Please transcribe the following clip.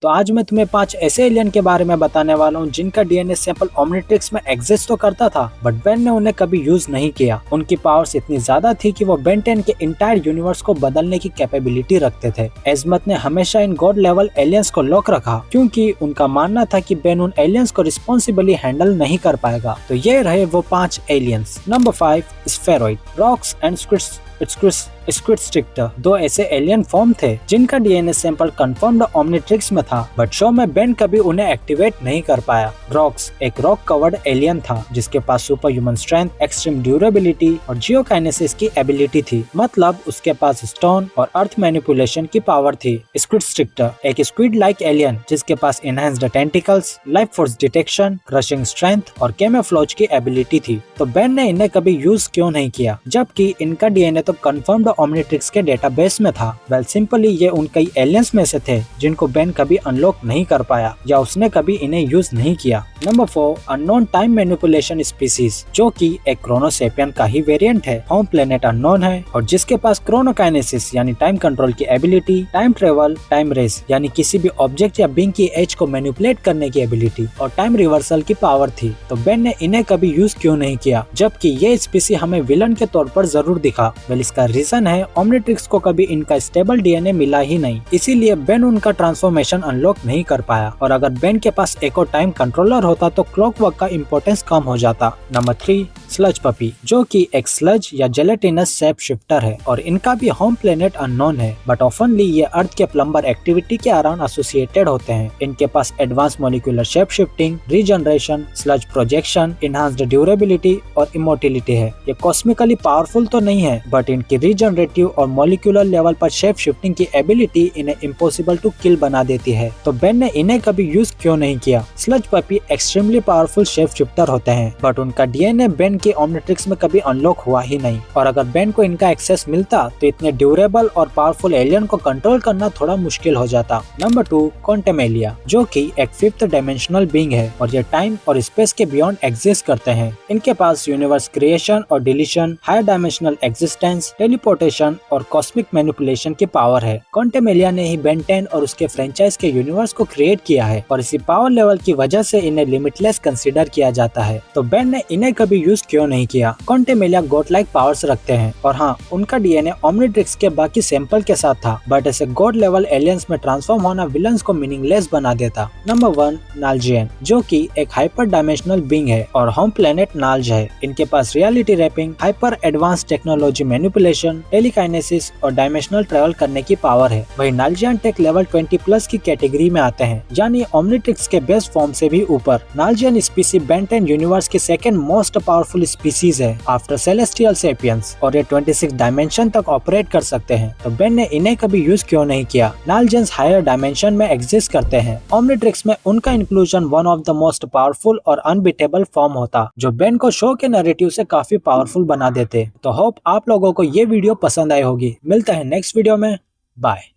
तो आज मैं तुम्हें 5 ऐसे एलियन के बारे में बताने वाला हूँ जिनका डीएनए सैंपल ओमनिट्रिक्स में एग्जिस्ट तो करता था, बट बेन ने उन्हें कभी यूज नहीं किया। उनकी पावर्स इतनी ज्यादा थी कि वो बेन 10 के इंटायर यूनिवर्स को बदलने की कैपेबिलिटी रखते थे। एजमत ने हमेशा इन गॉड लेवल एलियंस को लॉक रखा क्योंकि उनका मानना था कि बेन उन एलियंस को रिस्पॉन्सिबली हैंडल नहीं कर पाएगा। तो ये रहे वो 5 aliens. Number 5, spheroid, rocks and squid stricter. 2 ऐसे एलियन फॉर्म थे जिनका डीएनए सैंपल कंफर्म्ड ओमनिट्रिक्स में था, बट शो में बेन कभी उन्हें एक्टिवेट नहीं कर पाया। रॉक्स एक रॉक कवर्ड एलियन था जिसके पास super human strength, extreme durability और जियोकाइनेसिस की एबिलिटी थी, मतलब उसके पास स्टोन और अर्थ मैनिपुलेशन की पावर थी। स्क्विड स्ट्रिक्टर एक स्क्विड लाइक एलियन जिसके पास enhanced tentacles, life force detection, crushing strength और कैमोफ्लेज की एबिलिटी थी। तो बेन ने इन्हें कभी यूज क्यों नहीं किया जबकि इनका डीएनए तो कंफर्म्ड ओमनिट्रिक्स के डेटाबेस में था? वेल सिंपली ये उन कई एलियंस में से थे जिनको बेन कभी अनलॉक नहीं कर पाया या उसने कभी इन्हें यूज नहीं किया। Number 4, unknown time manipulation species, जो कि एक क्रोनोसेपियन का ही वेरिएंट है। होम प्लेनेट अननोन है और जिसके पास क्रोनोकाइनेसिस यानी टाइम कंट्रोल की ability, time travel, time race यानी किसी भी ऑब्जेक्ट या बीइंग की एज को मैनिपुलेट करने की एबिलिटी और टाइम रिवर्सल की पावर थी। तो बेन ने इन्हें कभी यूज क्यों नहीं किया जबकि ये स्पीसी हमें विलन के तौर पर जरूर दिखा? वेल इसका रीजन है ओमनिट्रिक्स को कभी इनका स्टेबल डीएनए मिला ही नहीं, इसीलिए बेन उनका ट्रांसफॉर्मेशन अनलॉक नहीं कर पाया। और अगर बेन के पास एक और टाइम कंट्रोलर होता तो क्लॉकवर्क का इम्पोर्टेंस कम हो जाता। नंबर 3, स्लज पपी, जो कि एक स्लज या जेलेटिनस शेप शिफ्टर है और इनका भी होम प्लेनेट अननोन है, बट ऑफनली ये अर्थ के प्लम्बर एक्टिविटी के अराउंड एसोसिएटेड होते हैं। इनके पास advance molecular shape shifting, regeneration, sludge projection, enhanced durability और इमोटिलिटी है। ये कॉस्मिकली पावरफुल तो नहीं है, बट इनकी रीजनरेटिव और मॉलिक्यूलर लेवल पर शेप शिफ्टिंग की एबिलिटी इन्हें इम्पॉसिबल टू किल बना देती है। तो बेन ने इन्हें कभी यूज क्यों नहीं किया? Sludge puppy extremely powerful shape shifter होते हैं, बट उनका डीएनए बेन के ओमनिट्रिक्स में कभी अनलॉक हुआ ही नहीं। और अगर बेन को इनका एक्सेस मिलता तो इतने ड्यूरेबल और पावरफुल एलियन को कंट्रोल करना थोड़ा मुश्किल हो जाता। नंबर 2, क्वांटमेलिया, जो कि एक 5th डायमेंशनल बीइंग है और ये टाइम और स्पेस के बियॉन्ड एग्जिस्ट करते हैं। इनके पास यूनिवर्स क्रिएशन और deletion, higher dimensional existence, teleportation और कॉस्मिक मैनिपुलेशन की पावर है। क्वांटमेलिया ने ही बेन 10 और उसके फ्रेंचाइज के यूनिवर्स को क्रिएट किया है और इसी पावर लेवल की वजह से इन्हें लिमिटलेस कंसीडर किया जाता है। तो बेन ने इन्हें कभी यूज क्यों नहीं किया? क्वांटमेलिया गॉड लाइक पावर्स रखते हैं और हाँ, उनका डीएनए ओमनिट्रिक्स के बाकी सैंपल के साथ था, बट ऐसे गॉड लेवल एलियंस में ट्रांसफॉर्म होना विलन्स को मीनिंगलेस बना देता। नंबर 1, नाल्जियन, जो कि एक हाइपर डायमेंशनल बीइंग है और होम प्लेनेट नाल्ज है। इनके पास reality warping, hyper advance technology manipulation, telekinesis और डायमेंशनल ट्रेवल करने की पावर है। वही नाल्जियन टेक लेवल 20+ की कैटेगरी में आते हैं, यानी ओमनिट्रिक्स के बेस्ट फॉर्म से भी ऊपर। नाल्जियन स्पीसी बेन 10 यूनिवर्स की सेकंड मोस्ट पावरफुल स्पीसीज है आफ्टर सेलेस्टियल सेपियंस और ये 26 डायमेंशन तक ऑपरेट कर सकते हैं। तो बेन ने इन्हें कभी यूज क्यों नहीं किया? नाल्जियंस हायर डायमेंशन में एग्जिस्ट करते हैं। ओमनिट्रिक्स में उनका inclusion one of the most powerful और अनबीटेबल फॉर्म होता, जो बेन को शो के नैरेटिव से काफी पावरफुल बना देते। तो होप आप लोगों को ये वीडियो पसंद आई होगी। मिलते हैं नेक्स्ट वीडियो में। बाय।